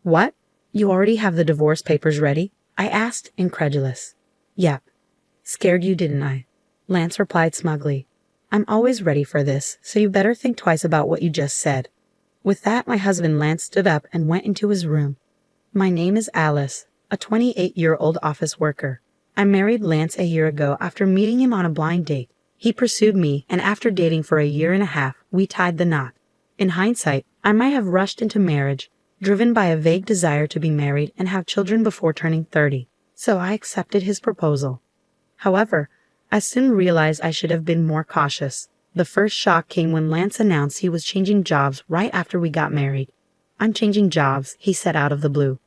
What? You already have the divorce papers ready? I asked, incredulous. Yep. Scared you, didn't I? Lance replied smugly. I'm always ready for this, so you better think twice about what you just said. With that, my husband Lance stood up and went into his room. My name is Alice, a 28-year-old office worker. I married Lance a year ago after meeting him on a blind date. He pursued me, and after dating for a year and a half, we tied the knot. In hindsight, I might have rushed into marriage, driven by a vague desire to be married and have children before turning 30, so I accepted his proposal. However, I soon realized I should have been more cautious. The first shock came when Lance announced he was changing jobs right after we got married. I'm changing jobs, he said out of the blue.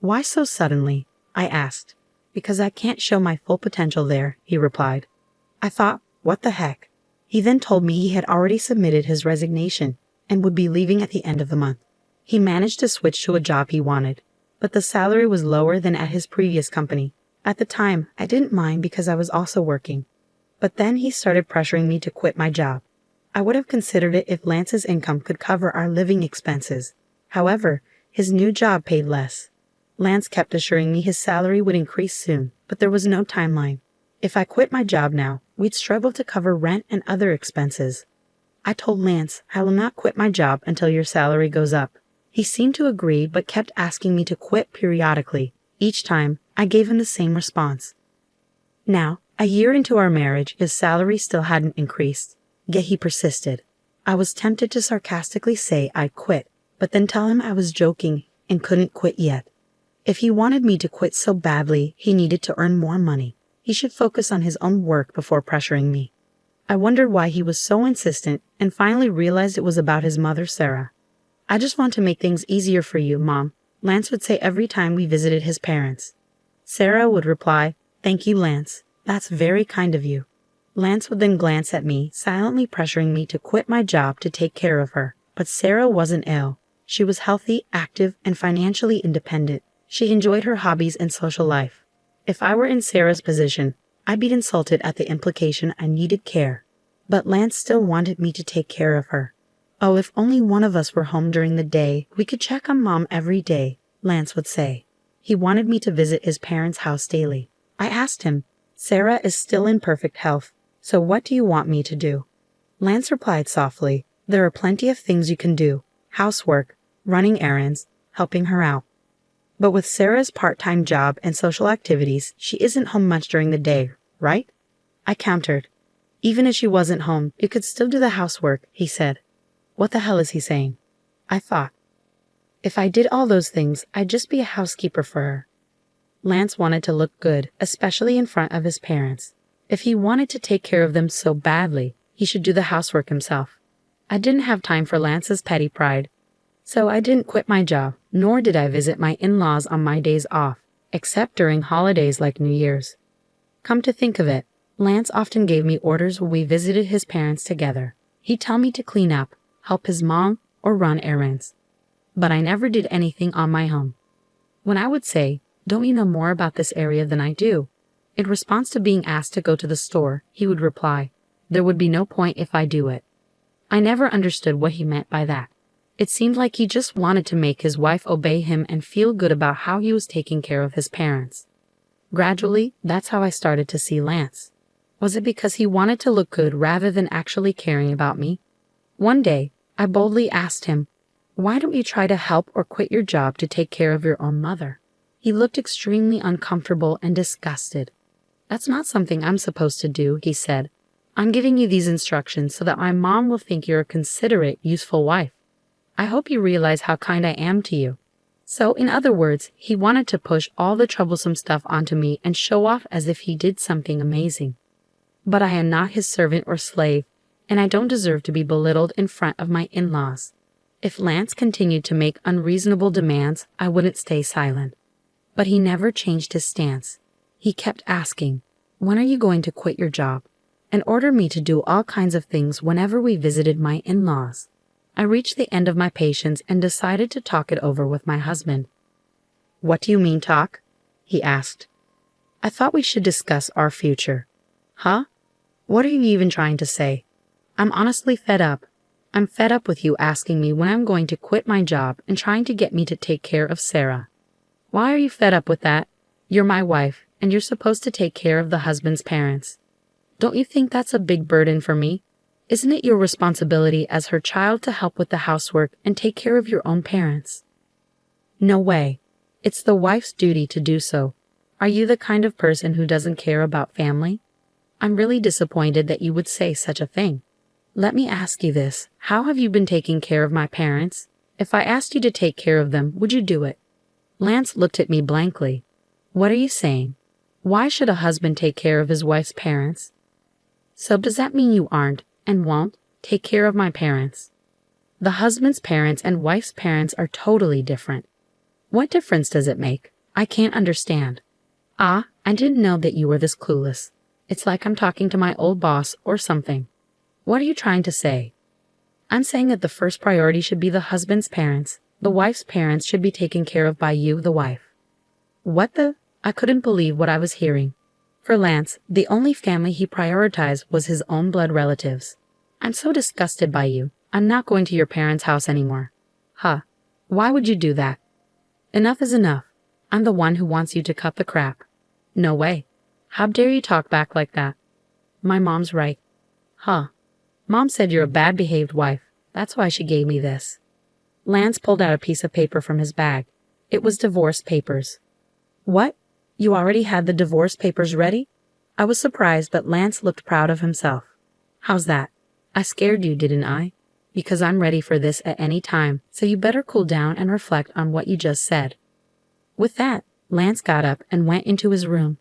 Why so suddenly? I asked. Because I can't show my full potential there, he replied. I thought, what the heck? He then told me he had already submitted his resignation and would be leaving at the end of the month. He managed to switch to a job he wanted, but the salary was lower than at his previous company. At the time, I didn't mind because I was also working. But then he started pressuring me to quit my job. I would have considered it if Lance's income could cover our living expenses. However, his new job paid less. Lance kept assuring me his salary would increase soon, but there was no timeline. If I quit my job now, we'd struggle to cover rent and other expenses. I told Lance, I will not quit my job until your salary goes up. He seemed to agree but kept asking me to quit periodically. Each time, I gave him the same response. Now, a year into our marriage, his salary still hadn't increased, yet he persisted. I was tempted to sarcastically say I'd quit, but then tell him I was joking and couldn't quit yet. If he wanted me to quit so badly, he needed to earn more money. He should focus on his own work before pressuring me. I wondered why he was so insistent and finally realized it was about his mother, Sarah. I just want to make things easier for you, Mom, Lance would say every time we visited his parents. Sarah would reply, Thank you, Lance. That's very kind of you. Lance would then glance at me, silently pressuring me to quit my job to take care of her. But Sarah wasn't ill. She was healthy, active, and financially independent. She enjoyed her hobbies and social life. If I were in Sarah's position, I'd be insulted at the implication I needed care. But Lance still wanted me to take care of her. Oh, if only one of us were home during the day, we could check on Mom every day, Lance would say. He wanted me to visit his parents' house daily. I asked him, Sarah is still in perfect health, so what do you want me to do? Lance replied softly, There are plenty of things you can do. Housework, running errands, helping her out. But with Sarah's part-time job and social activities, she isn't home much during the day, right? I countered. Even if she wasn't home, you could still do the housework, he said. What the hell is he saying? I thought. If I did all those things, I'd just be a housekeeper for her. Lance wanted to look good, especially in front of his parents. If he wanted to take care of them so badly, he should do the housework himself. I didn't have time for Lance's petty pride. So I didn't quit my job, nor did I visit my in-laws on my days off, except during holidays like New Year's. Come to think of it, Lance often gave me orders when we visited his parents together. He'd tell me to clean up, help his mom, or run errands. But I never did anything on my own. When I would say, Don't you know more about this area than I do? In response to being asked to go to the store, he would reply, There would be no point if I do it. I never understood what he meant by that. It seemed like he just wanted to make his wife obey him and feel good about how he was taking care of his parents. Gradually, that's how I started to see Lance. Was it because he wanted to look good rather than actually caring about me? One day, I boldly asked him, Why don't you try to help or quit your job to take care of your own mother? He looked extremely uncomfortable and disgusted. That's not something I'm supposed to do, he said. I'm giving you these instructions so that my mom will think you're a considerate, useful wife. I hope you realize how kind I am to you. So, in other words, he wanted to push all the troublesome stuff onto me and show off as if he did something amazing. But I am not his servant or slave, and I don't deserve to be belittled in front of my in-laws. If Lance continued to make unreasonable demands, I wouldn't stay silent. But he never changed his stance. He kept asking, When are you going to quit your job? And ordered me to do all kinds of things whenever we visited my in-laws. I reached the end of my patience and decided to talk it over with my husband. What do you mean talk? He asked. I thought we should discuss our future. Huh? What are you even trying to say? I'm honestly fed up. I'm fed up with you asking me when I'm going to quit my job and trying to get me to take care of Sarah. Why are you fed up with that? You're my wife, and you're supposed to take care of the husband's parents. Don't you think that's a big burden for me? Isn't it your responsibility as her child to help with the housework and take care of your own parents? No way. It's the wife's duty to do so. Are you the kind of person who doesn't care about family? I'm really disappointed that you would say such a thing. Let me ask you this. How have you been taking care of my parents? If I asked you to take care of them, would you do it? Lance looked at me blankly. What are you saying? Why should a husband take care of his wife's parents? So does that mean you aren't, and won't, take care of my parents? The husband's parents and wife's parents are totally different. What difference does it make? I can't understand. Ah, I didn't know that you were this clueless. It's like I'm talking to my old boss or something. What are you trying to say? I'm saying that the first priority should be the husband's parents. The wife's parents should be taken care of by you, the wife. What the? I couldn't believe what I was hearing. For Lance, the only family he prioritized was his own blood relatives. I'm so disgusted by you. I'm not going to your parents' house anymore. Huh. Why would you do that? Enough is enough. I'm the one who wants you to cut the crap. No way. How dare you talk back like that? My mom's right. Huh. Mom said you're a bad-behaved wife. That's why she gave me this. Lance pulled out a piece of paper from his bag. It was divorce papers. What? You already had the divorce papers ready? I was surprised, but Lance looked proud of himself. How's that? I scared you, didn't I? Because I'm ready for this at any time, so you better cool down and reflect on what you just said. With that, Lance got up and went into his room.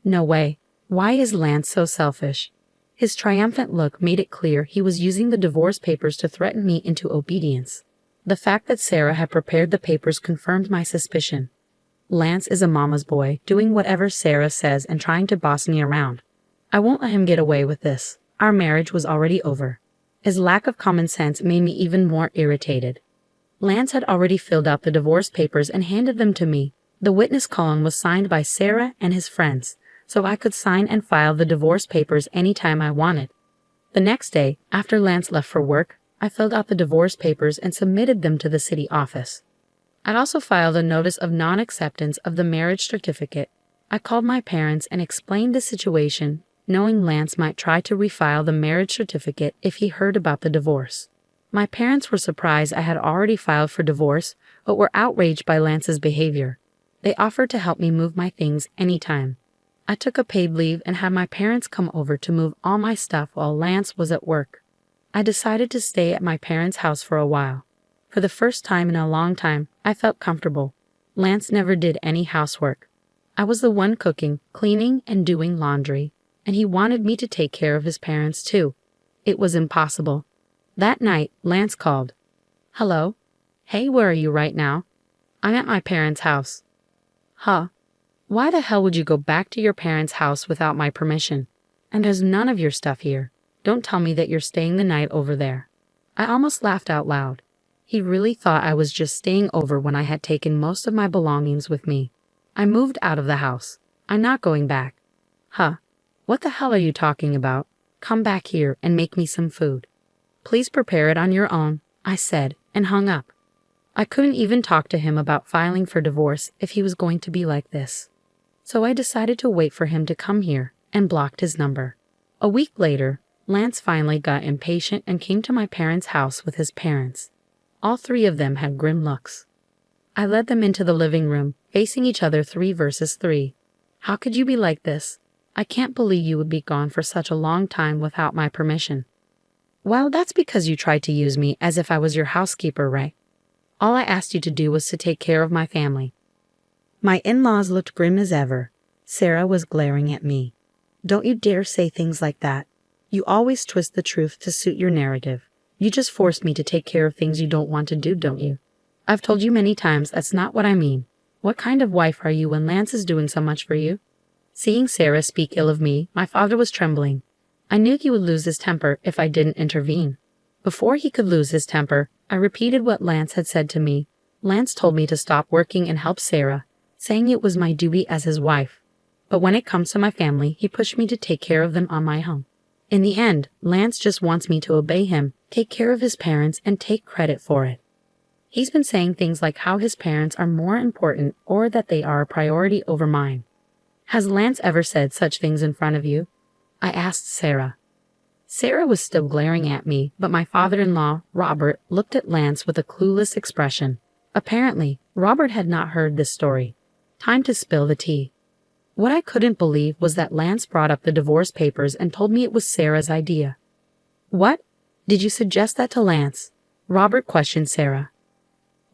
No way. Why is Lance so selfish? His triumphant look made it clear he was using the divorce papers to threaten me into obedience. The fact that Sarah had prepared the papers confirmed my suspicion. Lance is a mama's boy, doing whatever Sarah says and trying to boss me around. I won't let him get away with this. Our marriage was already over. His lack of common sense made me even more irritated. Lance had already filled out the divorce papers and handed them to me. The witness column was signed by Sarah and his friends, so I could sign and file the divorce papers anytime I wanted. The next day, after Lance left for work, I filled out the divorce papers and submitted them to the city office. I'd also filed a notice of non-acceptance of the marriage certificate. I called my parents and explained the situation, knowing Lance might try to refile the marriage certificate if he heard about the divorce. My parents were surprised I had already filed for divorce, but were outraged by Lance's behavior. They offered to help me move my things anytime. I took a paid leave and had my parents come over to move all my stuff while Lance was at work. I decided to stay at my parents' house for a while. For the first time in a long time, I felt comfortable. Lance never did any housework. I was the one cooking, cleaning, and doing laundry, and he wanted me to take care of his parents too. It was impossible. That night, Lance called. Hello? Hey, where are you right now? I'm at my parents' house. Huh? Why the hell would you go back to your parents' house without my permission? And there's none of your stuff here. Don't tell me that you're staying the night over there. I almost laughed out loud. He really thought I was just staying over when I had taken most of my belongings with me. I moved out of the house. I'm not going back. Huh? What the hell are you talking about? Come back here and make me some food. Please prepare it on your own, I said, and hung up. I couldn't even talk to him about filing for divorce if he was going to be like this. So I decided to wait for him to come here and blocked his number. A week later, Lance finally got impatient and came to my parents' house with his parents. All three of them had grim looks. I led them into the living room, facing each other 3 versus 3. How could you be like this? I can't believe you would be gone for such a long time without my permission. Well, that's because you tried to use me as if I was your housekeeper, right? All I asked you to do was to take care of my family. My in-laws looked grim as ever. Sarah was glaring at me. Don't you dare say things like that. You always twist the truth to suit your narrative. You just forced me to take care of things you don't want to do, don't you? I've told you many times that's not what I mean. What kind of wife are you when Lance is doing so much for you? Seeing Sarah speak ill of me, my father was trembling. I knew he would lose his temper if I didn't intervene. Before he could lose his temper, I repeated what Lance had said to me. Lance told me to stop working and help Sarah, saying it was my duty as his wife. But when it comes to my family, he pushed me to take care of them on my own. In the end, Lance just wants me to obey him, take care of his parents, and take credit for it. He's been saying things like how his parents are more important or that they are a priority over mine. Has Lance ever said such things in front of you? I asked Sarah. Sarah was still glaring at me, but my father-in-law, Robert, looked at Lance with a clueless expression. Apparently, Robert had not heard this story. Time to spill the tea. What I couldn't believe was that Lance brought up the divorce papers and told me it was Sarah's idea. What? Did you suggest that to Lance? Robert questioned Sarah.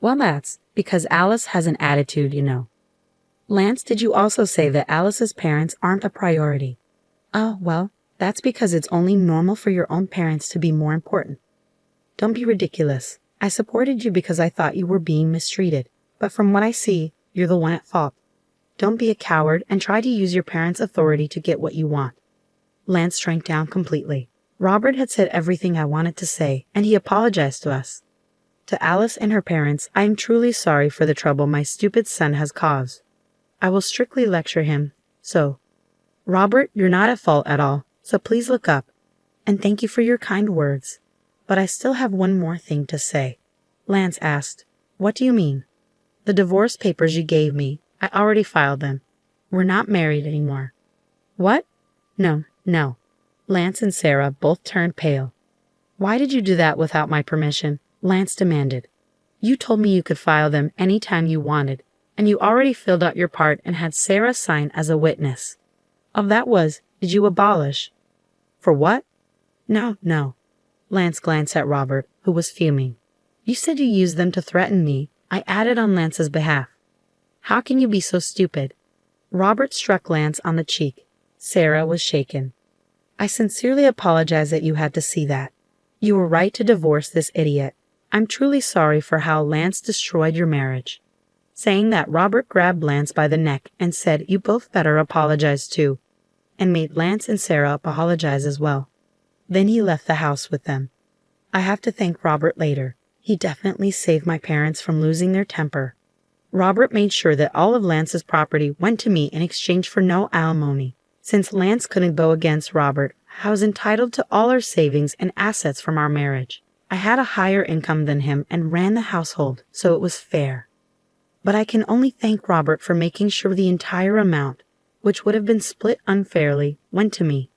Well, that's because Alice has an attitude, you know. Lance, did you also say that Alice's parents aren't a priority? Oh, well, that's because it's only normal for your own parents to be more important. Don't be ridiculous. I supported you because I thought you were being mistreated, but from what I see, you're the one at fault. Don't be a coward and try to use your parents' authority to get what you want. Lance shrank down completely. Robert had said everything I wanted to say, and he apologized to us. To Alice and her parents, I am truly sorry for the trouble my stupid son has caused. I will strictly lecture him, so. Robert, you're not at fault at all, so please look up. And thank you for your kind words. But I still have one more thing to say. Lance asked, What do you mean? The divorce papers you gave me, I already filed them. We're not married anymore. What? No. Lance and Sarah both turned pale. Why did you do that without my permission? Lance demanded. You told me you could file them any time you wanted, and you already filled out your part and had Sarah sign as a witness. Of that was, did you abolish? For what? No. Lance glanced at Robert, who was fuming. You said you used them to threaten me. I added on Lance's behalf. How can you be so stupid? Robert struck Lance on the cheek. Sarah was shaken. I sincerely apologize that you had to see that. You were right to divorce this idiot. I'm truly sorry for how Lance destroyed your marriage. Saying that, Robert grabbed Lance by the neck and said, You both better apologize too, and made Lance and Sarah apologize as well. Then he left the house with them. I have to thank Robert later. He definitely saved my parents from losing their temper. Robert made sure that all of Lance's property went to me in exchange for no alimony. Since Lance couldn't go against Robert, I was entitled to all our savings and assets from our marriage. I had a higher income than him and ran the household, so it was fair. But I can only thank Robert for making sure the entire amount, which would have been split unfairly, went to me.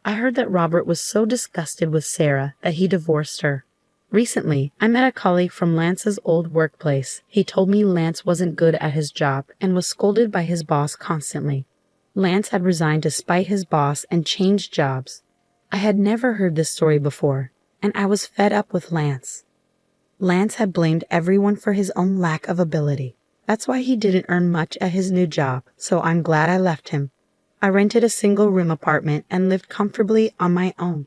I heard that Robert was so disgusted with Sarah that he divorced her. Recently, I met a colleague from Lance's old workplace. He told me Lance wasn't good at his job and was scolded by his boss constantly. Lance had resigned to spite his boss and changed jobs. I had never heard this story before, and I was fed up with Lance. Lance had blamed everyone for his own lack of ability. That's why he didn't earn much at his new job, so I'm glad I left him. I rented a single-room apartment and lived comfortably on my own.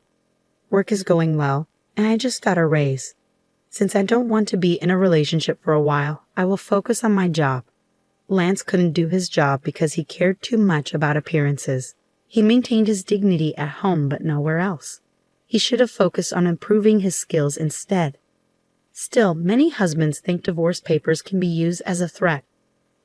Work is going well, and I just got a raise. Since I don't want to be in a relationship for a while, I will focus on my job. Lance couldn't do his job because he cared too much about appearances. He maintained his dignity at home but nowhere else. He should have focused on improving his skills instead. Still, many husbands think divorce papers can be used as a threat.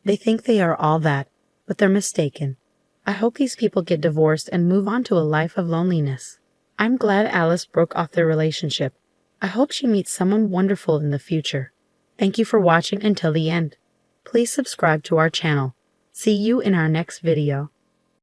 They think they are all that, but they're mistaken. I hope these people get divorced and move on to a life of loneliness. I'm glad Alice broke off their relationship. I hope she meets someone wonderful in the future. Thank you for watching until the end. Please subscribe to our channel. See you in our next video.